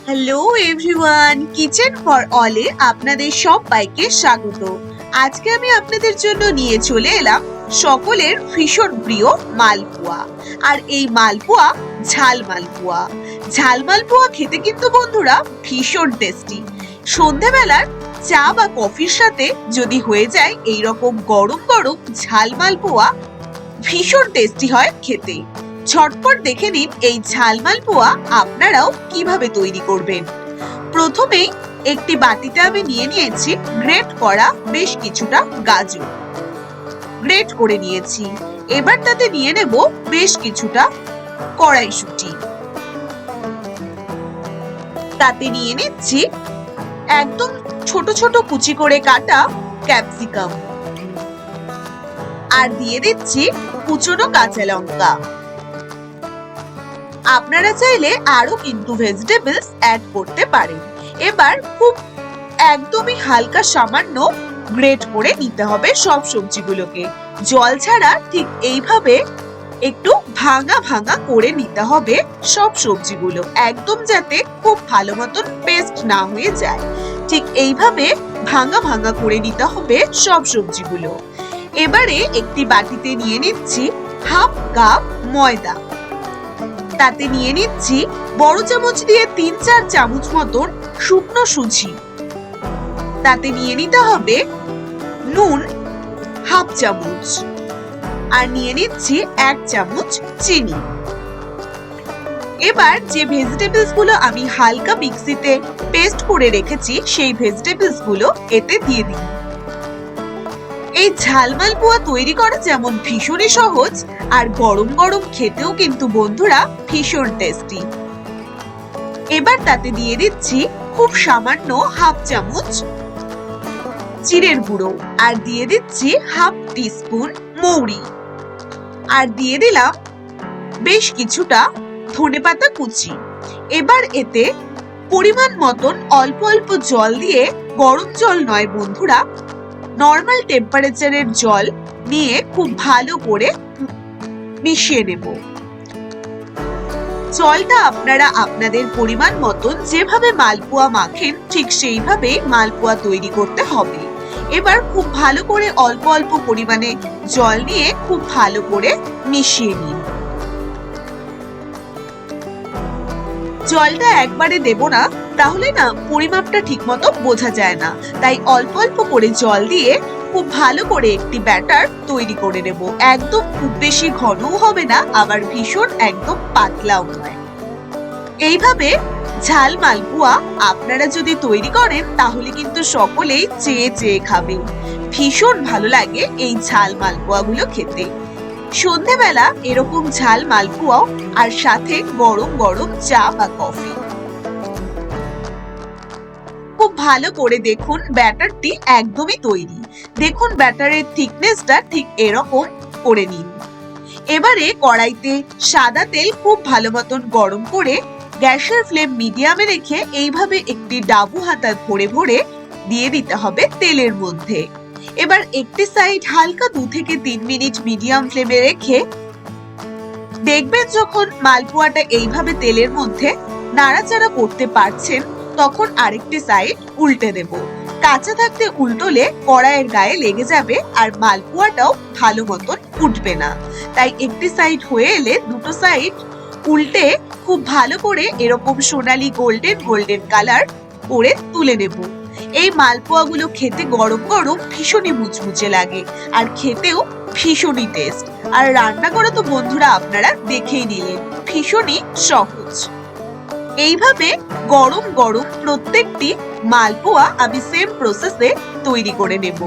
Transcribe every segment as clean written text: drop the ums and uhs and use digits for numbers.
Hello everyone, kitchen for অলে আপনাদের সবাইকে স্বাগত। আজকে আমি আপনাদের জন্য নিয়ে চলে এলাম সকলের ভীষণ প্রিয় মালপোয়া। আর এই মালপোয়া ঝাল মালপোয়া। ঝাল মালপোয়া খেতে কিন্তু বন্ধুরা ভীষণ টেস্টি। সন্ধেবেলার চা বা কফির সাথে যদি হয়ে যায় এইরকম গরম গরম ঝাল মালপোয়া, ভীষণ টেস্টি হয় খেতে। ঝটপট দেখে নিন এই ঝাল মালপোয়া আপনারাও কিভাবে তৈরি করবেন। প্রথমেই একটি বাটিতে আমি নিয়ে নিয়েছি গ্রেট করা বেশ কিছুটা গাজর, গ্রেট করে নিয়েছি। এবার তাতে নিয়ে নেব বেশ কিছুটা কড়াইশুঁটি, তাতে নিয়ে নিচ্ছি একদম ছোট ছোট কুচি করে কাটা ক্যাপসিকাম, আর দিয়ে দিচ্ছি কুচনো কাঁচা লঙ্কা। আপনারা চাইলে আরো কিন্তু ভেজিটেবলস অ্যাড করতে পারেন। এবার খুব একদমই হালকা সামান্য গ্রেট করে নিতে হবে সব সবজিগুলোকে। জল ছাড়া ঠিক এইভাবে একটু ভাঙা ভাঙা করে নিতে হবে সব সবজিগুলো, একদম যাতে খুব ভালো মতন পেস্ট না হয়ে যায়। ঠিক এইভাবে ভাঙা ভাঙা করে নিতে হবে সব সবজিগুলো। এবারে একটি বাটিতে নিয়ে নিচ্ছি হাফ কাপ ময়দা, তাতে নিয়ে নিচ্ছি বড় চামচ দিয়ে ৩-৪ চামচ মতন শুকনো সুজি, তাতে নিয়ে নিতে হবে নুন হাফ চামচ, আর নিয়ে নিচ্ছি ১ চামচ চিনি। এবার যে ভেজিটেবলস গুলো আমি হালকা মিক্সিতে পেস্ট করে রেখেছি সেই ভেজিটেবলস গুলো এতে দিয়ে দিই। এই ঝাল মালপোয়া তৈরি করা যেমন ভীষণই সহজ, আর গরম গরম খেতেও কিন্তু বন্ধুরা ভীষণ টেস্টি। এবার তাতে দিয়ে দিচ্ছি খুব সামান্য হাফ চামচ জিরের গুঁড়ো, আর দিয়ে দিচ্ছি হাফ টিস্পুন মৌরি, আর দিয়ে দিলাম বেশ কিছুটা ধনেপাতা কুচি। এবার এতে পরিমাণ মতন অল্প অল্প জল দিয়ে, গরম জল নয় বন্ধুরা, নর্মাল টেম্পারেচারের জল নিয়ে খুব ভালো করে মিশিয়ে নেব। জলটা আপনারা আপনাদের পরিমাণ মতন যেভাবে মালপোয়া মাখেন ঠিক সেইভাবে মালপোয়া তৈরি করতে হবে। এবার খুব ভালো করে অল্প অল্প পরিমাণে জল নিয়ে খুব ভালো করে মিশিয়ে নিন। জলটা একবারে দেব না, তাহলে না পরিমাপটা ঠিক মতো বোঝা যায় না। তাই অল্প অল্প করে জল দিয়ে খুব ভালো করে একটি ব্যাটার তৈরি করে নেব। একদম খুব বেশি ঘনও হবে না, আবার ভীষণ একদম পাতলাও নয়। এইভাবে ঝাল মালপোয়া আপনারা যদি তৈরি করেন তাহলে কিন্তু সকলেই চেয়ে চেয়ে খাবে। ভীষণ ভালো লাগে এই ঝাল মালপোয়া গুলো খেতে। সন্ধেবেলা এরকম ঝাল মালপোয়া, আর সাথে গরম গরম চা বা কফি। খুব ভালো করে দেখুন ব্যাটারটি একদমই তৈরি। দেখুন ব্যাটারের থিকনেসটা ঠিক এরকম করে নিন। এবারে কড়াইতে সাদা তেল খুব ভালো মতন গরম করে গ্যাসের ফ্লেম মিডিয়ামে রেখে এইভাবে একটি ডাবু হাতা ভরে ভরে দিয়ে দিতে হবে তেলের মধ্যে। এবার একটি সাইড হালকা ২ থেকে ৩ মিনিট মিডিয়াম ফ্লেমে রেখে দেখবেন যখন মালপোয়াটা এইভাবে তেলের মধ্যে নাড়াচাড়া করতে পারছেন, তখন আরেকটি সাইড উল্টে দেব। কাঁচা থাকতে উল্টোলে কড়াইয়ের গায়ে লেগে যাবে আর মালপোয়াটাও ভালো মতন উঠবে না। তাই একটি সাইড হয়ে এলে দুটো সাইড উল্টে খুব ভালো করে এরকম সোনালী গোল্ডেন গোল্ডেন কালার করে তুলে নেব। এই মালপোয়াগুলো খেতে গরম গরম ভীষণই মুচমুচে লাগে, আর খেতেও ভীষণই টেস্ট। আর রান্না করা তো বন্ধুরা আপনারা দেখেই নিলেন, ভীষণই সহজ। এইভাবে গরম গরম প্রত্যেকটি মালপোয়া আমি সেম প্রসেসে তৈরি করে নেব।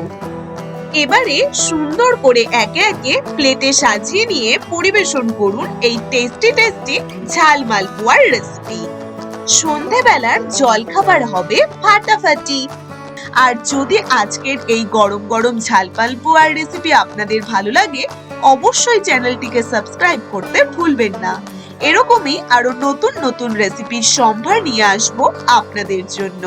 এবারে সুন্দর করে একে একে প্লেটে সাজিয়ে নিয়ে পরিবেশন করুন এই টেস্টি টেস্টি ঝাল মালপোয়ার রেসিপি। সন্ধেবেলার জলখাবার হবে ফাটাফাটি। আর যদি আজকের এই গরম গরম ঝাল মালপোয়ার রেসিপি আপনাদের ভালো লাগে, অবশ্যই চ্যানেলটিকে সাবস্ক্রাইব করতে ভুলবেন না। এরকমই আরো নতুন নতুন রেসিপির সম্ভার নিয়ে আসবো আপনাদের জন্য।